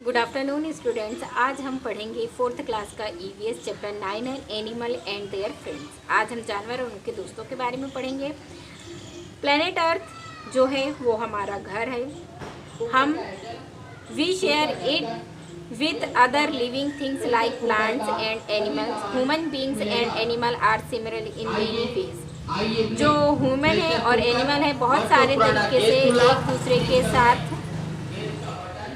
Good afternoon students. आज हम पढ़ेंगे फोर्थ क्लास का ईवीएस चैप्टर 9 है एनिमल एंड देयर फ्रेंड्स। आज हम जानवर और उनके दोस्तों के बारे में पढ़ेंगे। प्लेनेट अर्थ जो है वो हमारा घर है। हम we share it with other living things like plants and animals. Human beings and animal are similar in many ways. जो ह्यूमन है और एनिमल है बहुत सारे तरीके से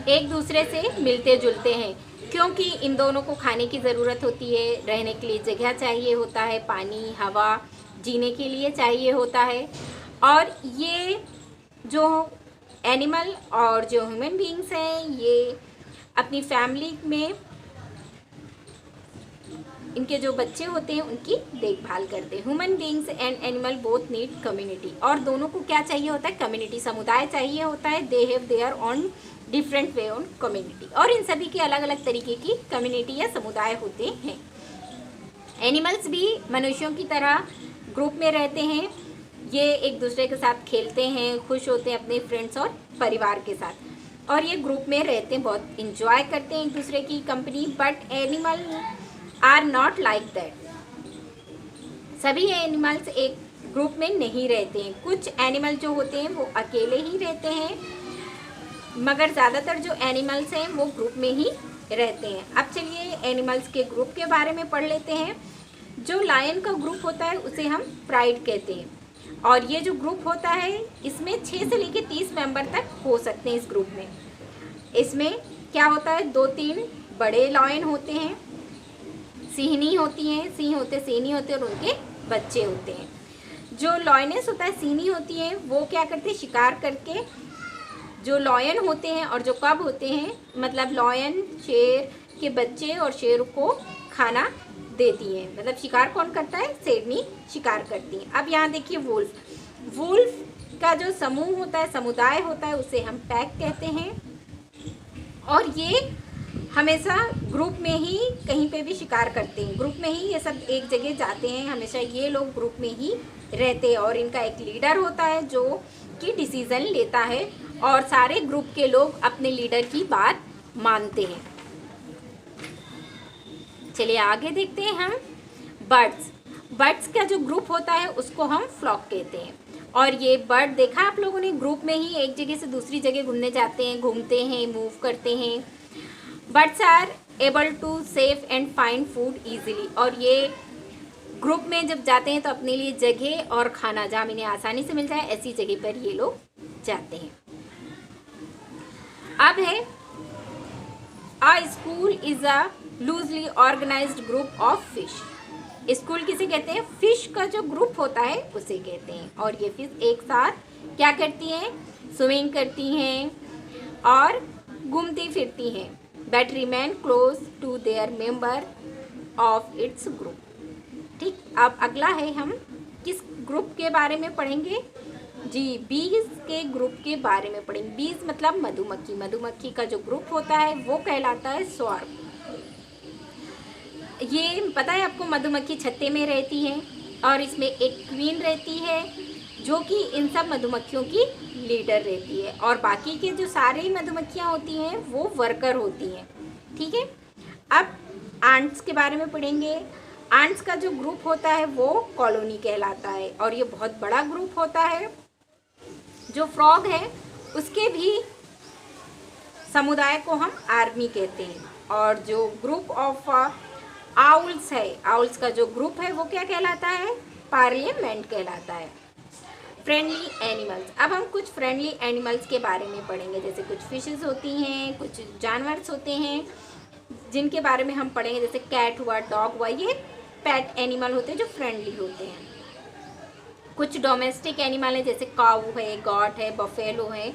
एक दूसरे से मिलते जुलते हैं, क्योंकि इन दोनों को खाने की ज़रूरत होती है, रहने के लिए जगह चाहिए होता है, पानी हवा जीने के लिए चाहिए होता है। और ये जो एनिमल और जो ह्यूमन बीइंग्स हैं ये अपनी फैमिली में इनके जो बच्चे होते हैं उनकी देखभाल करते हैं। Human beings and animal both need community. और दोनों को क्या चाहिए होता है? कम्युनिटी, समुदाय चाहिए होता है। They have their on different way on community. और इन सभी के अलग अलग तरीके की कम्युनिटी या समुदाय होते हैं। एनिमल्स भी मनुष्यों की तरह ग्रुप में रहते हैं। ये एक दूसरे के साथ खेलते हैं, खुश होते हैं अपने फ्रेंड्स और परिवार के साथ, और ये ग्रुप में रहते हैं, बहुत इंजॉय करते हैं एक दूसरे की company. But animal are not like that. सभी एनिमल्स एक ग्रुप में नहीं रहते हैं। कुछ एनिमल जो होते हैं वो अकेले ही रहते हैं, मगर ज़्यादातर जो एनिमल्स हैं वो ग्रुप में ही रहते हैं। अब चलिए एनिमल्स के ग्रुप के बारे में पढ़ लेते हैं। जो लायन का ग्रुप होता है उसे हम प्राइड कहते हैं, और ये जो ग्रुप होता है इसमें 6 से लेकर 30 मेंबर तक हो सकते हैं इस ग्रुप में। इसमें क्या होता है, 2-3 बड़े लायन होते हैं, सिंहनी होती हैं, सिंह होते, सिंहनी होते और उनके बच्चे होते हैं। जो लॉयनेस होता है, सिंहनी होती है, वो क्या करते हैं, शिकार करके जो लॉयन होते हैं और जो कब होते हैं, मतलब लॉयन शेर के बच्चे और शेर को खाना देती हैं। मतलब शिकार कौन करता है? शेरनी शिकार करती है। अब यहाँ देखिए वुल्फ। वुल्फ का जो समूह होता है, समुदाय होता है, उसे हम पैक कहते हैं। और ये हमेशा ग्रुप में ही कहीं पे भी शिकार करते हैं, ग्रुप में ही ये सब एक जगह जाते हैं। हमेशा ये लोग ग्रुप में ही रहते हैं, और इनका एक लीडर होता है जो कि डिसीजन लेता है, और सारे ग्रुप के लोग अपने लीडर की बात मानते हैं। चलिए आगे देखते हैं हम बर्ड्स। बर्ड्स का जो ग्रुप होता है उसको हम फ्लॉक कहते हैं। और ये बर्ड देखा आप लोगों ने, ग्रुप में ही एक जगह से दूसरी जगह घूमने जाते हैं, घूमते हैं, मूव करते हैं। Birds are able to safe and find food easily. और ये ग्रुप में जब जाते हैं तो अपने लिए जगह और खाना जहाँ इन्हें आसानी से मिल जाए ऐसी जगह पर ये लोग जाते हैं। अब है a school is a loosely organised group of fish. School किसे कहते हैं? फिश का जो ग्रुप होता है उसे कहते हैं। और ये फिश एक साथ क्या करती हैं? स्विमिंग करती हैं और घूमती फिरती हैं। But remain close to their member of its group. ठीक, अब अगला है, हम किस ग्रुप के बारे में पढ़ेंगे? जी, बीज के ग्रुप के बारे में पढ़ेंगे। बीज मतलब मधुमक्खी। मधुमक्खी का जो ग्रुप होता है वो कहलाता है स्वार्म। ये पता है आपको, मधुमक्खी छत्ते में रहती है और इसमें एक क्वीन रहती है जो कि इन सब मधुमक्खियों की लीडर रहती है, और बाकी के जो सारे मधुमक्खियाँ होती हैं वो वर्कर होती हैं। ठीक है, अब आंट्स के बारे में पढ़ेंगे। आंट्स का जो ग्रुप होता है वो कॉलोनी कहलाता है, और ये बहुत बड़ा ग्रुप होता है। जो फ्रॉग है उसके भी समुदाय को हम आर्मी कहते हैं। और जो ग्रुप ऑफ आउल्स है, आउल्स का जो ग्रुप है वो क्या कहलाता है? पार्लियामेंट कहलाता है। Friendly animals. अब हम कुछ फ्रेंडली एनिमल्स के बारे में पढ़ेंगे। जैसे कुछ फिशेस होती हैं, कुछ जानवर होते हैं जिनके बारे में हम पढ़ेंगे। जैसे कैट हुआ, डॉग हुआ, ये पेट एनिमल होते हैं जो फ्रेंडली होते हैं। कुछ डोमेस्टिक एनिमल है, जैसे काऊ है, गॉट है, बफेलो है,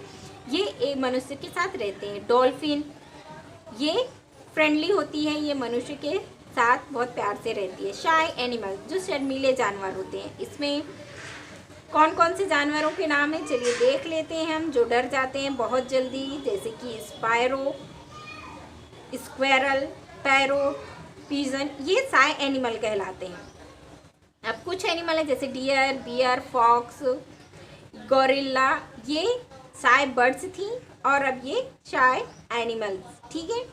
ये एक मनुष्य के साथ रहते हैं। डॉल्फिन ये फ्रेंडली होती है, ये मनुष्य के साथ बहुत प्यार से रहती है। शाय एनिमल जो शर्मीले जानवर होते हैं। इसमें कौन कौन से जानवरों के नाम हैं चलिए देख लेते हैं हम, जो डर जाते हैं बहुत जल्दी। जैसे कि स्पायरो, स्क्वेरल, पैरोट, पिजन, ये शाय एनिमल कहलाते हैं। अब कुछ एनिमल है जैसे डियर, बियर, फॉक्स, गोरिल्ला, ये शाय बर्ड्स थी और अब ये शाय एनिमल्स, ठीक है।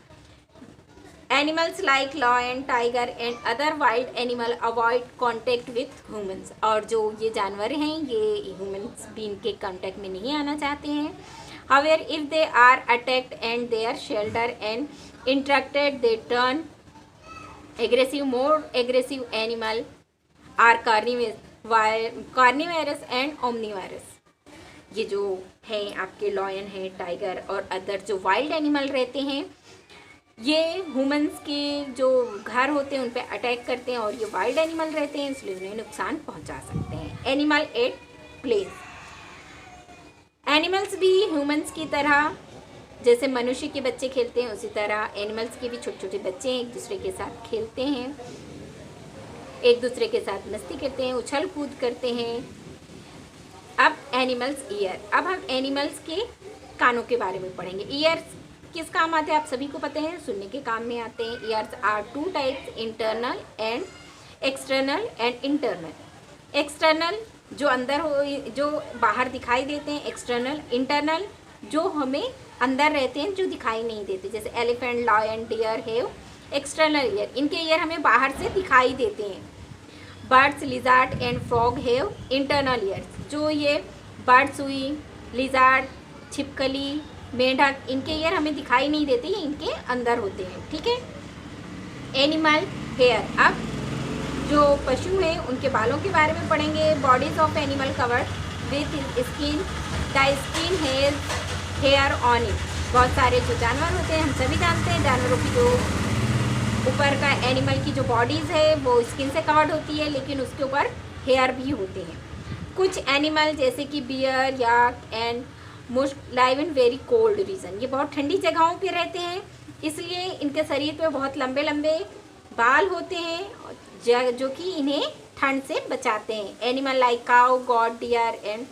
Animals like lion, tiger and other wild animal avoid contact with humans, और जो ये जानवर हैं ये ह्यूमन्स भी इनके कॉन्टेक्ट में नहीं आना चाहते हैं। However if they are attacked and they are shelter and interacted they turn aggressive. More aggressive animal are carnivorous and omnivorous. ये जो है आपके लॉयन है, टाइगर और अदर जो वाइल्ड एनिमल रहते हैं ये ह्यूमंस के जो घर होते हैं उन पे अटैक करते हैं, और ये वाइल्ड एनिमल रहते हैं इसलिए उन्हें नुकसान पहुंचा सकते हैं। एनिमल एट प्लेस, एनिमल्स भी ह्यूमंस की तरह जैसे मनुष्य के बच्चे खेलते हैं उसी तरह एनिमल्स के भी छोटे छोटे बच्चे एक दूसरे के साथ खेलते हैं, एक दूसरे के साथ मस्ती करते हैं, उछल कूद करते हैं। अब एनिमल्स ईयर, अब हम एनिमल्स के कानों के बारे में पढ़ेंगे। ईयर्स किस काम आते हैं आप सभी को पता है, सुनने के काम में आते हैं। Ears are two types, internal and external and internal. External जो अंदर हो, जो बाहर दिखाई देते हैं, एक्सटर्नल। इंटरनल जो हमें अंदर रहते हैं जो दिखाई नहीं देते, जैसे elephant, lion, deer have external ear, इनके ईयर हमें बाहर से दिखाई देते हैं। Birds, lizard and frog have internal ears, जो ये बर्ड्स हुई, लिजार्ड, छिपकली, मेंढक, इनके ईयर हमें दिखाई नहीं देते, ये इनके अंदर होते हैं, ठीक है। एनिमल हेयर, अब जो पशु हैं उनके बालों के बारे में पढ़ेंगे। Bodies of animal covered with skin, the skin has hair on it. बहुत सारे जो जानवर होते हैं हम सभी जानते हैं, जानवरों की जो ऊपर का एनिमल की जो बॉडीज़ है वो स्किन से कवर्ड होती है, लेकिन उसके ऊपर हेयर भी होते हैं। कुछ एनिमल जैसे कि बियर, याक एंड मुश्क live in very cold region, ये बहुत ठंडी जगहों पे रहते हैं इसलिए इनके शरीर पे बहुत लंबे लंबे बाल होते हैं जो कि इन्हें ठंड से बचाते हैं। Animal like cow, goat, deer and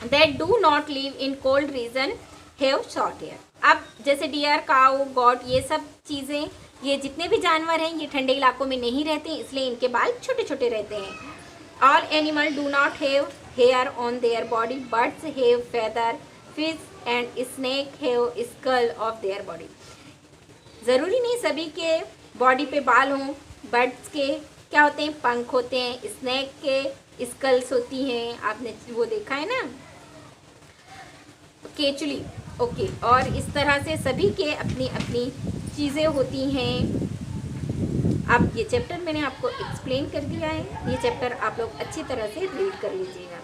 that do not live in cold region have short hair. अब जैसे डियर, काउ, गॉट, ये सब चीज़ें, ये जितने भी जानवर हैं ये ठंडे इलाकों में नहीं रहते इसलिए इनके बाल छोटे छोटे रहते हैं। All animal do not have hair on their body, birds have feather, fish and snake have skull of their body. ज़रूरी नहीं सभी के बॉडी पे बाल हों, बर्ड्स के क्या होते हैं, पंख होते हैं, स्नेक के स्कल्स होती हैं, आपने वो देखा है ना, केचुली, ओके। और इस तरह से सभी के अपनी अपनी चीज़ें होती हैं। अब ये चैप्टर मैंने आपको एक्सप्लेन कर दिया है, ये चैप्टर आप लोग अच्छी तरह से रीड कर लीजिएगा।